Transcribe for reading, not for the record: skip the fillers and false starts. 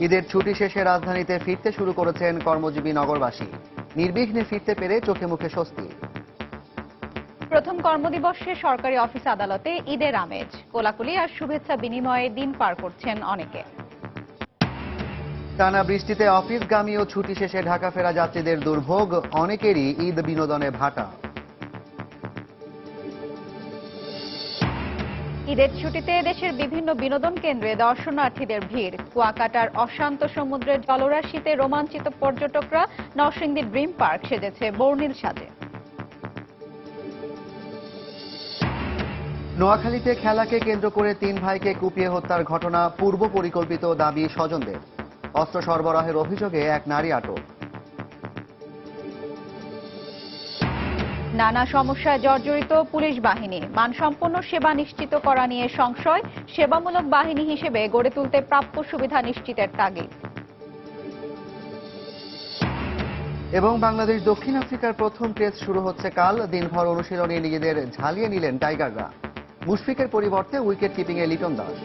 ঈদের ছুটি শেষে রাজধানীতে ফিরতে শুরু করেছেন কর্মজীবী নগরবাসী। নির্বিঘ্নে ফিরতে পেরে চোখে মুখে স্বস্তি। প্রথম কর্মদিবসে সরকারি অফিস আদালতে ঈদের আমেজ, কোলাকুলি আর শুভেচ্ছা বিনিময়ে দিন পার করছেন অনেকে। টানা বৃষ্টিতে অফিসগামী ও ছুটি শেষে ঢাকা ফেরা যাত্রীদের দুর্ভোগ, অনেকেরই ঈদ বিনোদনে ভাটা। ঈদের ছুটিতে দেশের বিভিন্ন বিনোদন কেন্দ্রে দর্শনার্থীদের ভিড়, কুয়াকাটার অশান্ত সমুদ্রের জলরাশিতে রোমাঞ্চিত পর্যটকরা। নরসিংদী ড্রিম পার্ক সেজেছে বর্ণিল সাজে। নোয়াখালীতে খেলাকে কেন্দ্র করে 3 ভাইকে কুপিয়ে হত্যার ঘটনা পূর্ব পরিকল্পিত দাবি স্বজনদের। অস্ত্র সরবরাহের অভিযোগে এক নারী আটক। নানা সমস্যায় জর্জরিত পুলিশ বাহিনী, মানসম্পন্ন সেবা নিশ্চিত করা নিয়ে সংশয়। সেবামূলক বাহিনী হিসেবে গড়ে তুলতে প্রাপ্য সুবিধা নিশ্চিতের তাগিদ। এবং বাংলাদেশ দক্ষিণ আফ্রিকার প্রথম টেস্ট শুরু হচ্ছে কাল। দিনভর অনুশীলনে নিজেদের ঝালিয়ে নিলেন টাইগাররা। মুশফিকের পরিবর্তে উইকেট কিপিংয়ে লিটন দাস।